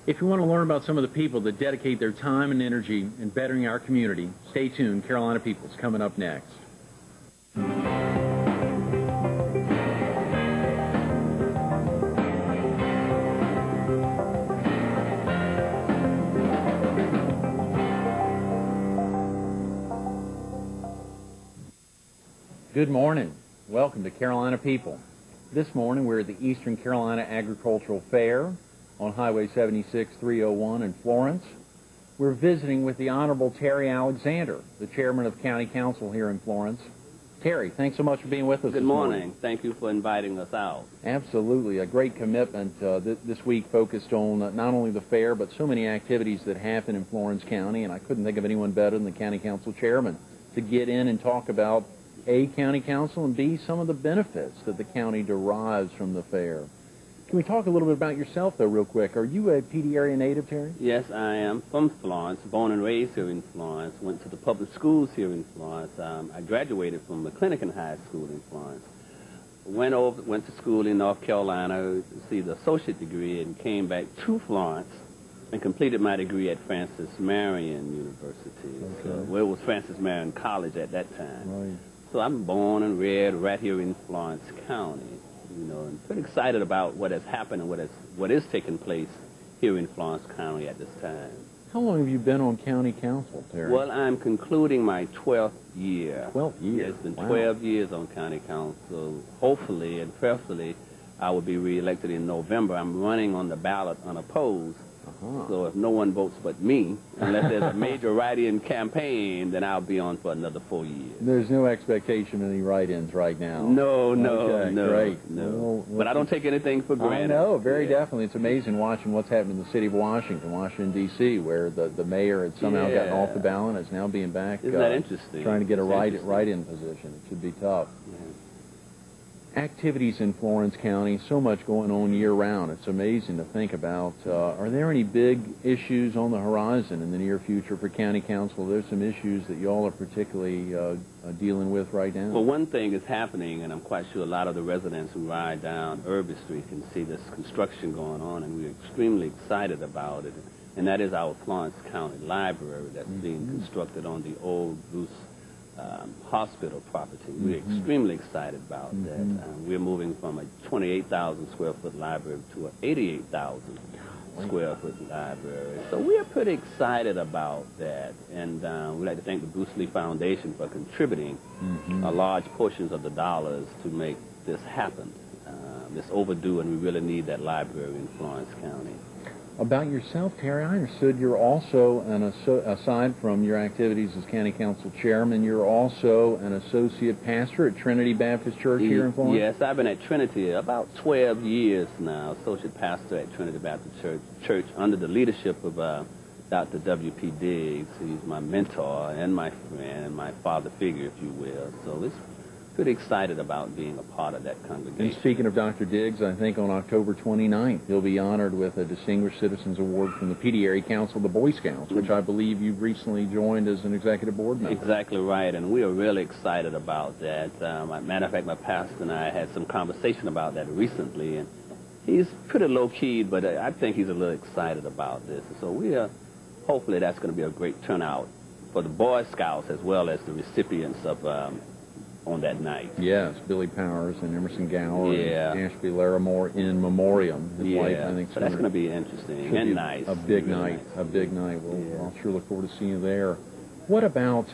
If you want to learn about some of the people that dedicate their time and energy in bettering our community, stay tuned. Carolina People's coming up next. Good morning. Welcome to Carolina People. This morning we're at the Eastern Carolina Agricultural Fair on Highway 76-301 in Florence. We're visiting with the Honorable Terry Alexander, the Chairman of County Council here in Florence. Terry, thanks so much for being with us Good morning. Thank you for inviting us out. Absolutely. A great commitment this week focused on not only the fair, but so many activities that happen in Florence County, and I couldn't think of anyone better than the County Council Chairman to get in and talk about A, County Council, and B, some of the benefits that the county derives from the fair. Can we talk a little bit about yourself, though, real quick? Are you a PD area native, Terry? Yes, I am from Florence, born and raised here in Florence, went to the public schools here in Florence. I graduated from McClinican High School in Florence. Went to school in North Carolina, received an associate degree, and came back to Florence and completed my degree at Francis Marion University. Okay. So, well, it was Francis Marion College at that time. Right. So I'm born and reared right here in Florence County, you know, and pretty excited about what has happened and what is taking place here in Florence County at this time. How long have you been on County Council, Terry? Well, I'm concluding my 12th year. 12th year? It's been Wow. 12 years on County Council. Hopefully and prayerfully, I will be reelected in November. I'm running on the ballot unopposed. So if no one votes but me, unless there's a major write-in campaign, then I'll be on for another 4 years. There's no expectation of any write-ins right now. No, Okay, no, great. no. Well, But I don't take anything for granted. I know, very definitely. It's amazing watching what's happened in the city of Washington, D.C., where the mayor had somehow gotten off the ballot and is now being back. Isn't that interesting? Trying to get a write-in position. It should be tough. Yeah. Activities in Florence County, so much going on year-round. It's amazing to think about. Are there any big issues on the horizon in the near future for County Council? There's some issues that you all are particularly dealing with right now. Well, one thing is happening, and I'm quite sure a lot of the residents who ride down Irby Street can see this construction going on, and we're extremely excited about it. And that is our Florence County Library that's being constructed on the old Bruce hospital property. We're extremely excited about that. We're moving from a 28,000 square foot library to an 88,000 square foot library. So we're pretty excited about that. And we'd like to thank the Bruce Lee Foundation for contributing large portions of the dollars to make this happen. It's overdue, and we really need that library in Florence County. About yourself, Terry, I understood you're also, aside from your activities as County Council Chairman, you're also an associate pastor at Trinity Baptist Church here in Florence? Yes, I've been at Trinity about 12 years now, associate pastor at Trinity Baptist Church under the leadership of Dr. W.P. Diggs. He's my mentor and my friend and my father figure, if you will. So it's pretty excited about being a part of that congregation. And speaking of Dr. Diggs, I think on October 29th, he'll be honored with a Distinguished Citizens Award from the PD Area Council of the Boy Scouts, which I believe you've recently joined as an executive board member. Exactly right, and we are really excited about that. Matter of fact, my pastor and I had some conversation about that recently, and he's pretty low-key, but I think he's a little excited about this. So hopefully that's going to be a great turnout for the Boy Scouts as well as the recipients of on that night. Yes, Billy Powers and Emerson Gower and Ashby Larimore in memoriam. His wife, I think, so that's going to be interesting and nice. A big night. A big night. Well, I'll sure look forward to seeing you there. What about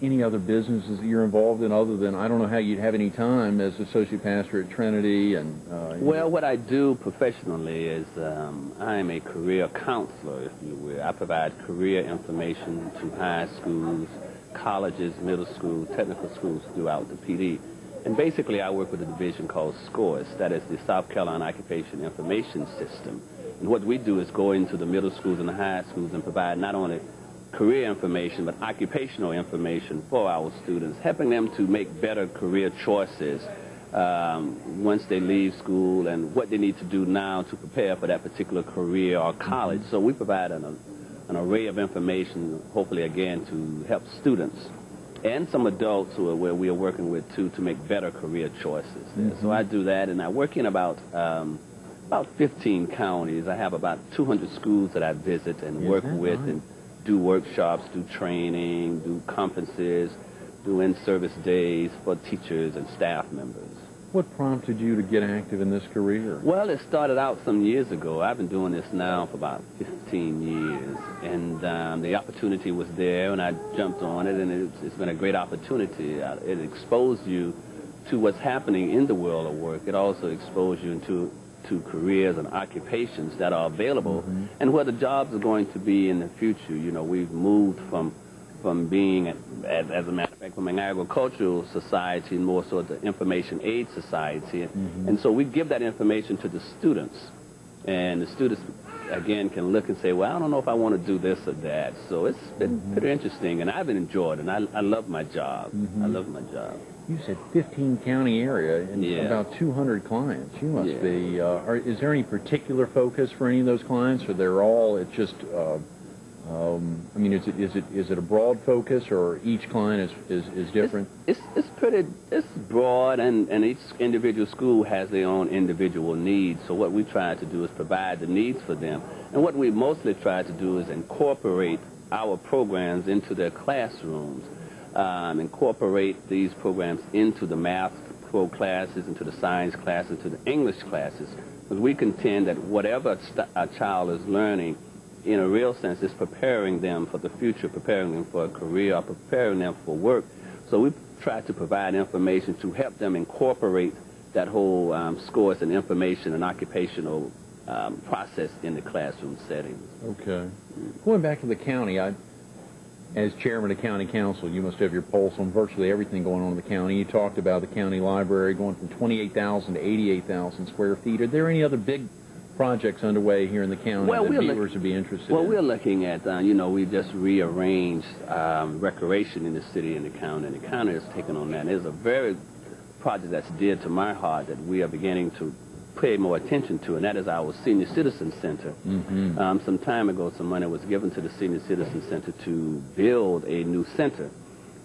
any other businesses that you're involved in other than, I don't know how you'd have any time as associate pastor at Trinity and... well, what I do professionally is I am a career counselor, if you will. I provide career information to high schools, colleges, middle schools, technical schools throughout the PD. And basically I work with a division called SCORS, that is the South Carolina Occupation Information System. And what we do is go into the middle schools and the high schools and provide not only career information but occupational information for our students, helping them to make better career choices once they leave school and what they need to do now to prepare for that particular career or college. So we provide an array of information, hopefully again to help students and some adults where we are working with too to make better career choices. So I do that, and I work in about about 15 counties. I have about 200 schools that I visit and work with and do workshops, do training, do conferences, do in-service days for teachers and staff members. What prompted you to get active in this career? Well, it started out some years ago. I've been doing this now for about 15 years, and the opportunity was there, and I jumped on it, and it's been a great opportunity. It exposed you to what's happening in the world of work. It also exposed you to careers and occupations that are available, and where the jobs are going to be in the future. You know, we've moved from being, as a matter of fact, from an agricultural society more so to information age society. And so we give that information to the students. And the students, again, can look and say, well, I don't know if I want to do this or that. So it's been pretty interesting, and I've been enjoyed it, and I love my job. I love my job. You said 15-county area and about 200 clients. You must be, is there any particular focus for any of those clients, or they're all, it's just... I mean, is it a broad focus, or each client is different? It's broad, and each individual school has their own individual needs. So what we try to do is provide the needs for them, and what we mostly try to do is incorporate our programs into their classrooms, incorporate these programs into the math pro classes, into the science classes, into the English classes, because we contend that whatever a child is learning, in a real sense, is preparing them for the future, preparing them for a career, or preparing them for work. So we try to provide information to help them incorporate that whole scores and information and occupational process in the classroom setting. Okay. Going back to the county, as chairman of county council, you must have your pulse on virtually everything going on in the county. You talked about the county library going from 28,000 to 88,000 square feet. Are there any other big projects underway here in the county that viewers would be interested in? Well, we're looking at, you know, we just rearranged recreation in the city and the county, and the county has taken on that. There's a very project that's dear to my heart that we are beginning to pay more attention to, and that is our Senior Citizen Center. Some time ago, some money was given to the Senior Citizen Center to build a new center.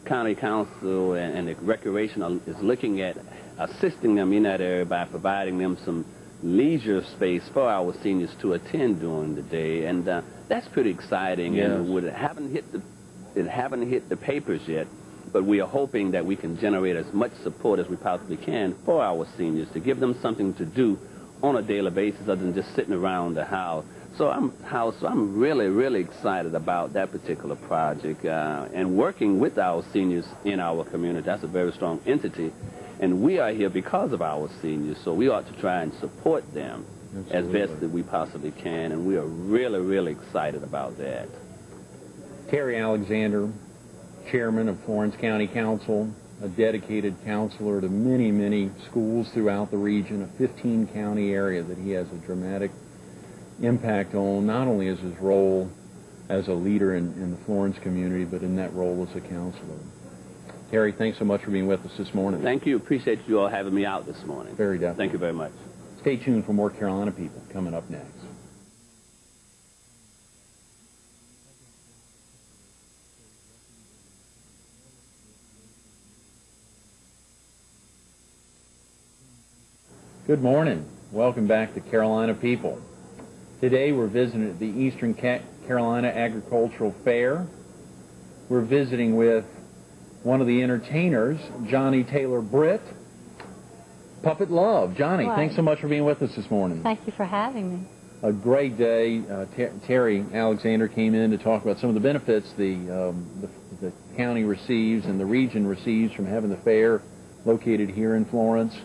County Council and the Recreation is looking at assisting them in that area by providing them some leisure space for our seniors to attend during the day, and that's pretty exciting. And it haven't hit the papers yet, but we are hoping that we can generate as much support as we possibly can for our seniors to give them something to do on a daily basis other than just sitting around the house. So I'm really excited about that particular project, and working with our seniors in our community. That's a very strong entity. And we are here because of our seniors, so we ought to try and support them as best that we possibly can, and we are really excited about that. Terry Alexander, chairman of Florence County Council, a dedicated counselor to many schools throughout the region, a 15-county area that he has a dramatic impact on, not only as his role as a leader in the Florence community, but in that role as a counselor. Terry, thanks so much for being with us this morning. Thank you. Appreciate you all having me out this morning. Very definitely. Thank you very much. Stay tuned for more Carolina People coming up next. Good morning. Welcome back to Carolina People. Today we're visiting at the Eastern Carolina Agricultural Fair. We're visiting with one of the entertainers, Johnnie Taylor Britt. Puppet Love. Johnnie, thanks so much for being with us this morning. Thank you for having me. A great day. Terry Alexander came in to talk about some of the benefits the county receives and the region receives from having the fair located here in Florence.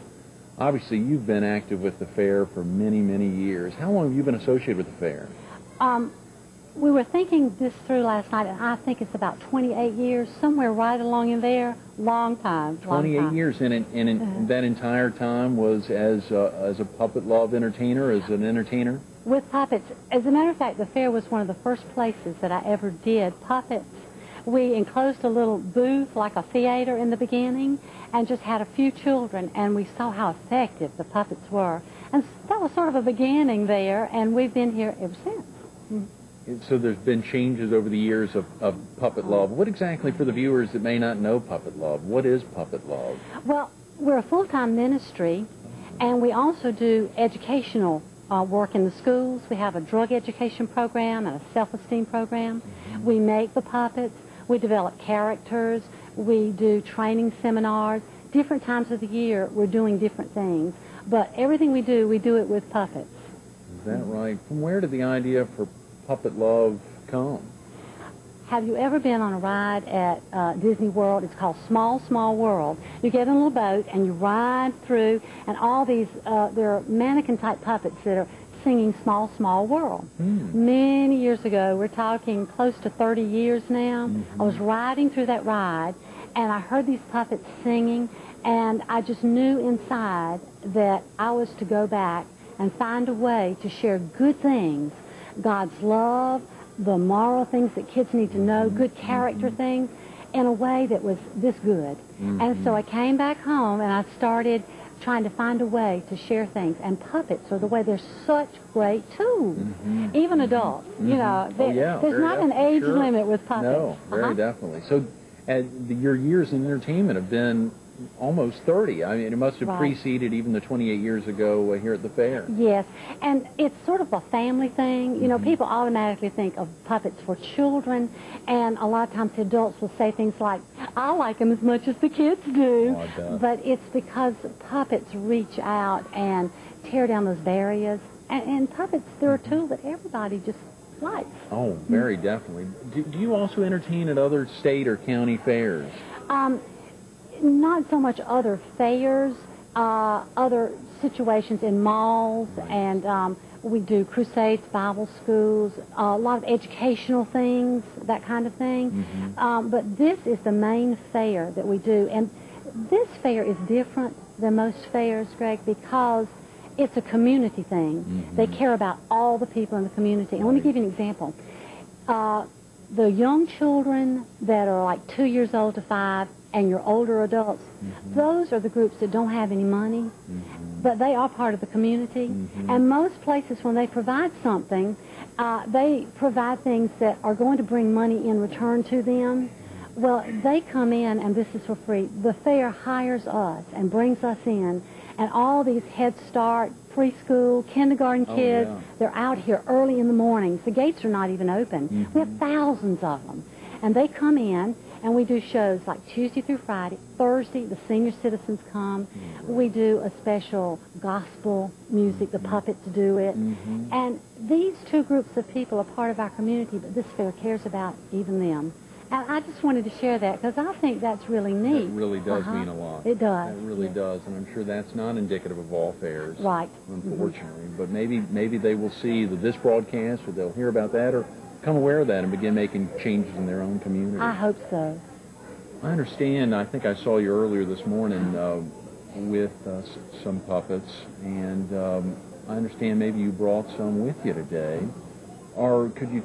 Obviously, you've been active with the fair for many years. How long have you been associated with the fair? We were thinking this through last night, and I think it's about 28 years, somewhere right along in there. Long time. 28 years, and in that entire time was as a Puppet Love entertainer, as an entertainer? With puppets. As a matter of fact, the fair was one of the first places that I ever did puppets. We enclosed a little booth like a theater in the beginning and just had a few children, and we saw how effective the puppets were. And that was sort of a beginning there, and we've been here ever since. So there's been changes over the years of Puppet Love. What exactly, for the viewers that may not know Puppet Love, what is Puppet Love? Well, we're a full-time ministry, and we also do educational work in the schools. We have a drug education program and a self-esteem program. We make the puppets. We develop characters. We do training seminars. Different times of the year, we're doing different things. But everything we do it with puppets. Is that right? From where did the idea for Puppet Love come? Have you ever been on a ride at Disney World? It's called Small, Small World. You get in a little boat and you ride through, and all these, there are mannequin-type puppets that are singing Small, Small World. Many years ago, we're talking close to 30 years now, I was riding through that ride, and I heard these puppets singing, and I just knew inside that I was to go back and find a way to share good things, God's love, the moral things that kids need to know, good character things, in a way that was this good. And so I came back home and I started trying to find a way to share things. And puppets are the way, they're such great tools. Even adults, you know, there's not an age limit with puppets. No, very definitely. So your years in entertainment have been almost 30. I mean, it must have preceded even the 28 years ago here at the fair. Yes, and it's sort of a family thing. You know, people automatically think of puppets for children, and a lot of times the adults will say things like, I like them as much as the kids do. Oh, I bet. But it's because puppets reach out and tear down those barriers. And puppets, they're a tool that everybody just likes. Oh, very definitely. Do you also entertain at other state or county fairs? Not so much other fairs, other situations in malls, and we do crusades, Bible schools, a lot of educational things, that kind of thing. But this is the main fair that we do, and this fair is different than most fairs, Greg, because it's a community thing. They care about all the people in the community. And let me give you an example. The young children that are like 2 years old to 5, and your older adults, those are the groups that don't have any money, but they are part of the community. And most places, when they provide something, they provide things that are going to bring money in return to them. Well, they come in, and this is for free. The fair hires us and brings us in, and all these Head Start, preschool, kindergarten kids, they're out here early in the mornings. The gates are not even open. We have thousands of them. And they come in, and we do shows like Tuesday through Friday. Thursday, the senior citizens come. We do a special gospel music. The puppets do it. And these two groups of people are part of our community, but this fair cares about even them. And I just wanted to share that because I think that's really neat. It really does mean a lot. It does. It really does, and I'm sure that's not indicative of all fairs. Right. Unfortunately. But maybe they will see this broadcast, or they'll hear about that, or become aware of that and begin making changes in their own community. I hope so. I understand. I think I saw you earlier this morning with some puppets, and I understand maybe you brought some with you today. Or could you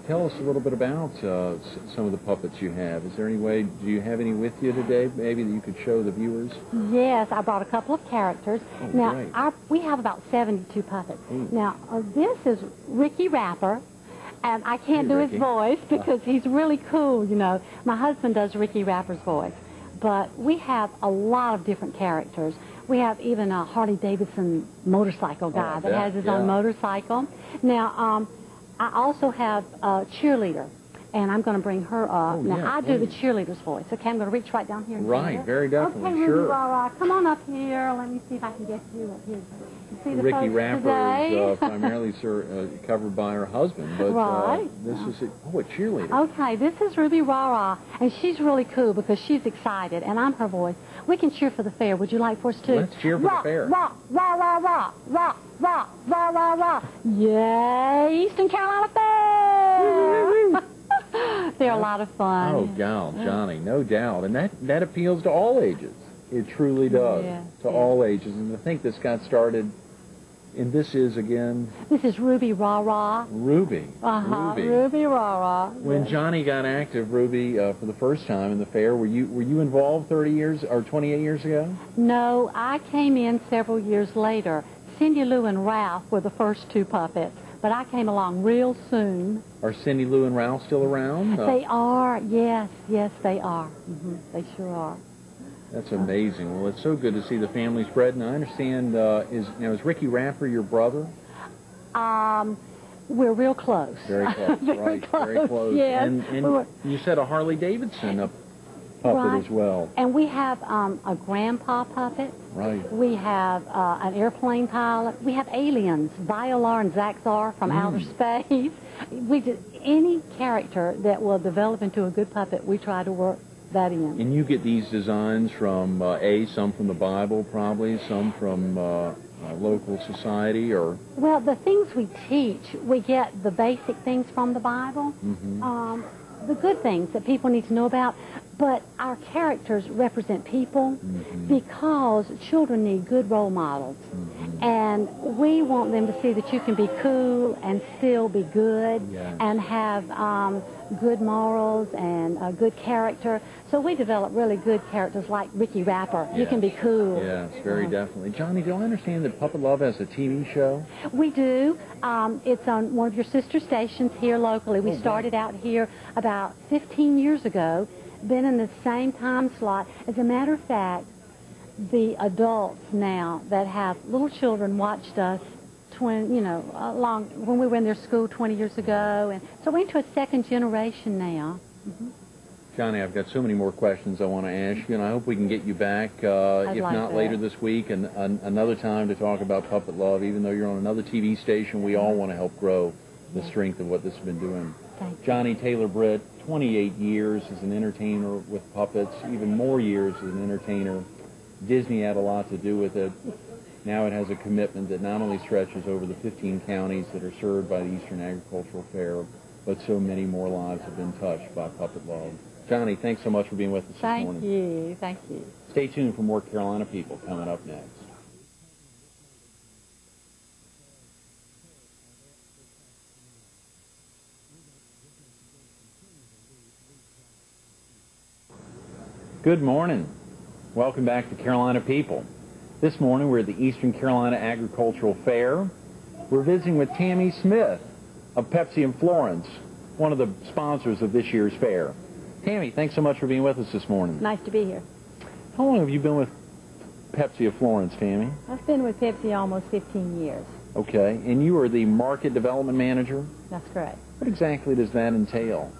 tell us a little bit about some of the puppets you have? Is there any way? Do you have any with you today? Maybe that you could show the viewers. Yes, I brought a couple of characters. Oh, now great. we have about 72 puppets. Ooh. Now this is Ricky Rapper. And I can't do his voice because he's really cool, you know. My husband does Ricky Rapper's voice. But we have a lot of different characters. We have even a Harley-Davidson motorcycle guy that has his own motorcycle. Now, I also have a cheerleader, and I'm going to bring her up. I do the cheerleader's voice. Okay, I'm going to reach right down here. And Right, very definitely, okay, sure. Ruby Rara, come on up here. Let me see if I can get you up here. See the Ricky folks Rapper today? is primarily covered by her husband, but this is a cheerleader. Okay, this is Ruby Rara, and she's really cool because she's excited, and I'm her voice. We can cheer for the fair. Would you like for us to? Let's cheer for the fair. Rah, rah, rah, rah, rah, rah, rah, rah, rah. Yay, Eastern Carolina Fair! They're a lot of fun. Oh, gal, Johnnie, no doubt. And that appeals to all ages. It truly does, to all ages. And I think this got started, and this is, again? This is Ruby Rara. Ruby. Ruby Rara. When Johnnie got active, Ruby, for the first time in the fair, were you involved 30 years or 28 years ago? No, I came in several years later. Cindy Lou and Ralph were the first two puppets, but I came along real soon. Are Cindy Lou and Ralph still around? They are, yes, they are. They sure are. That's amazing. Well, it's so good to see the family spread. And I understand, is Ricky Rapper your brother? We're real close. Very close, Very close. Very close. Yes. And you said a Harley Davidson puppet as well. And we have a grandpa puppet. Right. We have an airplane pilot. We have aliens, Violar and Zaxar from outer space. We just, any character that will develop into a good puppet, we try to work that in. And you get these designs from, some from the Bible probably, some from local society, or? Well, the things we teach, we get the basic things from the Bible, the good things that people need to know about, but our characters represent people because children need good role models. And we want them to see that you can be cool and still be good and have good morals and a good character. So we develop really good characters like Ricky Rapper. You can be cool. Yes, very definitely. Johnny, do I understand that Puppet Love has a TV show? We do. It's on one of your sister stations here locally. We started out here about 15 years ago, been in the same time slot. As a matter of fact, the adults now that have little children watched us when we were in their school 20 years ago, and so we're into a second generation now. Johnny, I've got so many more questions I want to ask you, and I hope we can get you back, if not later this week, and another time to talk about Puppet Love. Even though you're on another TV station, we all want to help grow the strength of what this has been doing. Johnnie Taylor Britt, 28 years as an entertainer with puppets, even more years as an entertainer. Disney had a lot to do with it. Now it has a commitment that not only stretches over the 15 counties that are served by the Eastern Agricultural Fair, but so many more lives have been touched by Puppet Love. Johnny, thanks so much for being with us this morning. Thank you. Thank you. Stay tuned for more Carolina People coming up next. Good morning. Welcome back to Carolina People. This morning we're at the Eastern Carolina Agricultural Fair. We're visiting with Tammy Smith of Pepsi in Florence, one of the sponsors of this year's fair. Tammy, thanks so much for being with us this morning. Nice to be here. How long have you been with Pepsi of Florence, Tammy? I've been with Pepsi almost 15 years. Okay, and you are the Market Development Manager? That's correct. What exactly does that entail?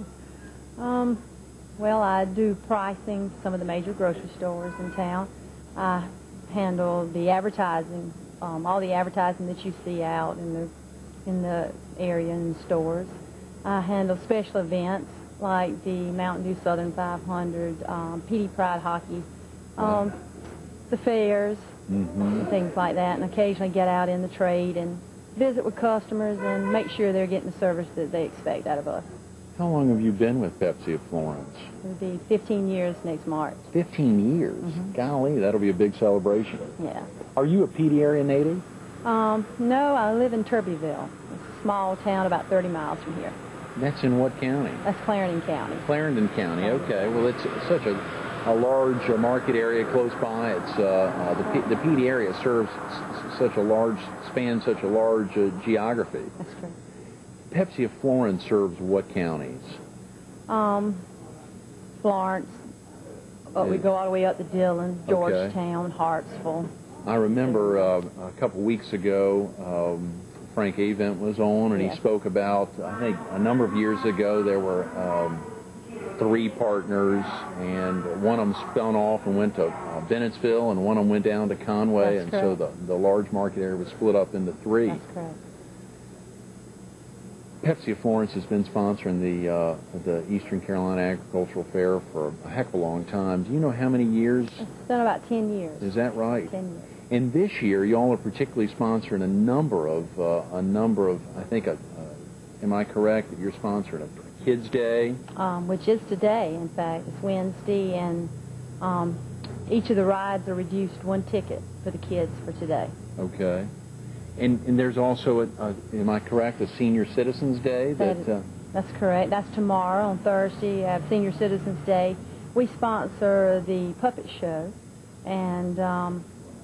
Well, I do pricing some of the major grocery stores in town. I handle the advertising, all the advertising that you see out in the area and stores. I handle special events like the Mountain Dew Southern 500, PD Pride Hockey, the fairs, and things like that, and occasionally get out in the trade and visit with customers and make sure they're getting the service that they expect out of us. How long have you been with Pepsi of Florence? It'll be 15 years next March. 15 years? Golly, that'll be a big celebration. Yeah. Are you a PD area native? No, I live in Turbyville. It's a small town about 30 miles from here. That's in what county? That's Clarendon County. Clarendon County, okay. Well, it's such a large market area close by. It's the PD area spans such a large geography. That's true. Pepsi of Florence serves what counties? Florence. We go all the way up to Dillon, Georgetown, Hartsville. I remember a couple weeks ago, Frank Avent was on, and he spoke about, I think a number of years ago, there were 3 partners, and one of them spun off and went to Bennettsville, and one of them went down to Conway, and so the large market area was split up into 3. That's correct. Pepsi of Florence has been sponsoring the Eastern Carolina Agricultural Fair for a heck of a long time. Do you know how many years? It's been about 10 years. Is that right? 10 years. And this year, y'all are particularly sponsoring a number of, I think, am I correct that you're sponsoring a Kids Day? Which is today, in fact. It's Wednesday, and each of the rides are reduced 1 ticket for the kids for today. Okay. And there's also, am I correct, a Senior Citizens Day? That's correct. That's tomorrow on Thursday. Senior Citizens Day. We sponsor the puppet show, and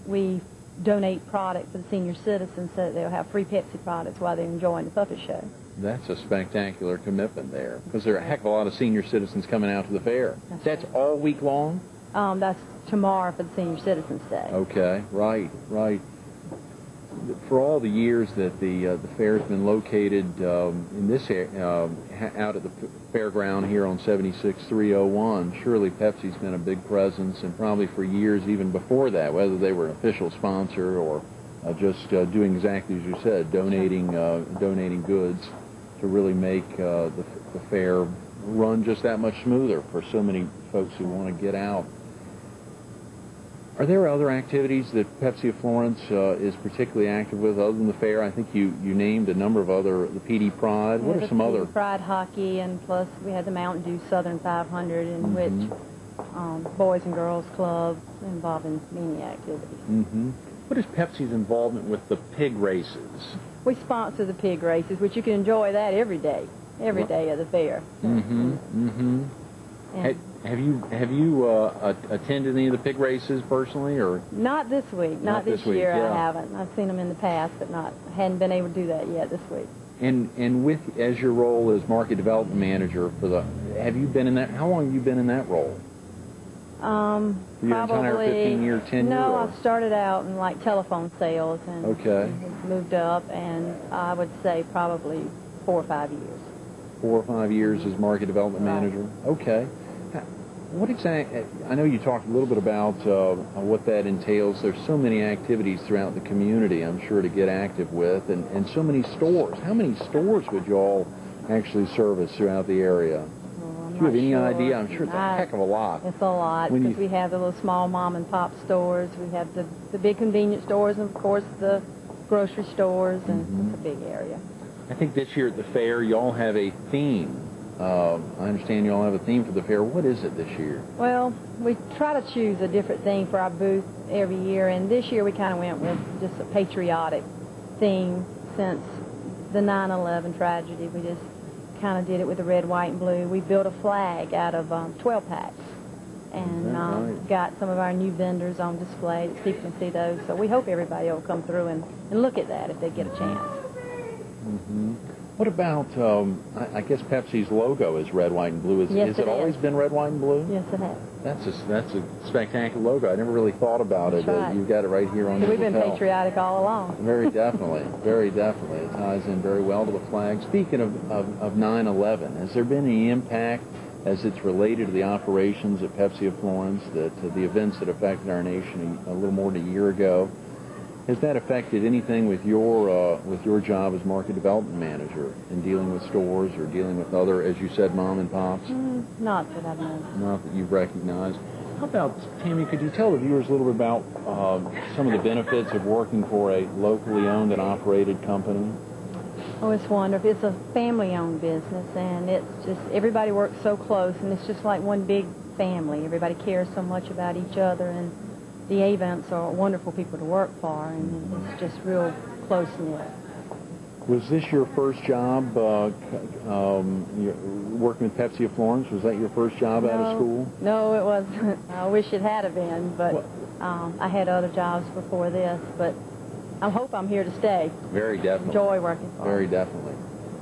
we donate product for the senior citizens so that they'll have free Pepsi products while they're enjoying the puppet show. That's a spectacular commitment there, because there are a heck of a lot of senior citizens coming out to the fair. That's all week long? That's tomorrow for the Senior Citizens Day. Okay, right, right. For all the years that the fair's been located in this out at the fairground here on 76301, surely Pepsi's been a big presence, and probably for years even before that, whether they were an official sponsor or just doing exactly as you said, donating goods to really make the fair run just that much smoother for so many folks who want to get out. Are there other activities that Pepsi of Florence is particularly active with other than the fair? I think you named a number of other, the PD Pride. What are some other? PD Pride hockey, and plus we had the Mountain Dew Southern 500, in which Boys and Girls Club involving many activities. What is Pepsi's involvement with the pig races? We sponsor the pig races, which you can enjoy that every day of the fair. Have you attended any of the pig races personally, or? Not this week. Not this year. Yeah. I haven't. I've seen them in the past, but hadn't been able to do that yet this week. And with as your role as market development manager for the, have you been in that? How long have you been in that role? Probably your entire 15-year tenure. No, I started out in like telephone sales and moved up, and I would say probably 4 or 5 years. 4 or 5 years as market development manager. Okay. What exactly? I know you talked a little bit about what that entails. There's so many activities throughout the community, I'm sure, to get active with, and so many stores. How many stores would you all actually service throughout the area? Do you have any idea? I'm sure it's a heck of a lot. It's a lot, because we have the little small mom and pop stores, we have the big convenience stores, and of course the grocery stores, and it's a big area. I think this year at the fair, y'all have a theme. I understand you all have a theme for the fair. What is it this year? Well, we try to choose a different theme for our booth every year, and this year we kind of went with just a patriotic theme since the 9/11 tragedy. We just kind of did it with the red, white, and blue. We built a flag out of 12 packs and got some of our new vendors on display so people can see those. So we hope everybody will come through and look at that if they get a chance. What about, I guess Pepsi's logo is red, white, and blue. Has it always been red, white, and blue? Yes, it has. That's a spectacular logo. I never really thought about it. Right. You've got it right here on your We've been patriotic all along. Very definitely. Very definitely. It ties in very well to the flag. Speaking of 9/11, has there been any impact as it's related to the operations at Pepsi of Florence, the events that affected our nation a little more than a year ago? Has that affected anything with your job as market development manager in dealing with stores or dealing with other, as you said, mom and pops? Not that I've known. Not that you've recognized. How about, Tammy, could you tell the viewers a little bit about some of the benefits of working for a locally owned and operated company? Oh, it's wonderful. It's a family-owned business, and it's just, everybody works so close, and it's just like one big family. Everybody cares so much about each other, and the Avents are wonderful people to work for, and it's just real close-knit. Was this your first job working with Pepsi of Florence? Was that your first job out of school? No, it wasn't. I wish it had been, but I had other jobs before this, but I hope I'm here to stay. Very definitely. Enjoy working for Very definitely.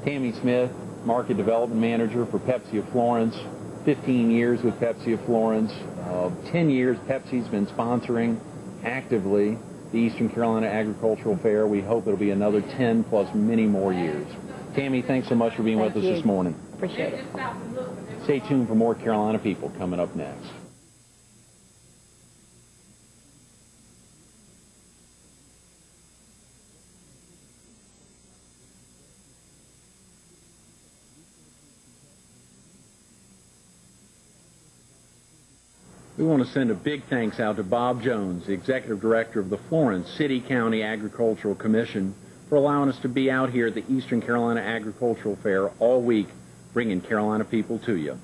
Tammy Smith, Market Development Manager for Pepsi of Florence. 15 years with Pepsi of Florence. 10 years Pepsi's been sponsoring actively the Eastern Carolina Agricultural Fair. We hope it'll be another 10 plus many more years. Tammy, thanks so much for being with us this morning. Appreciate it. Stay tuned for more Carolina People coming up next. We want to send a big thanks out to Bob Jones, the Executive Director of the Florence City County Agricultural Commission, for allowing us to be out here at the Eastern Carolina Agricultural Fair all week, bringing Carolina People to you.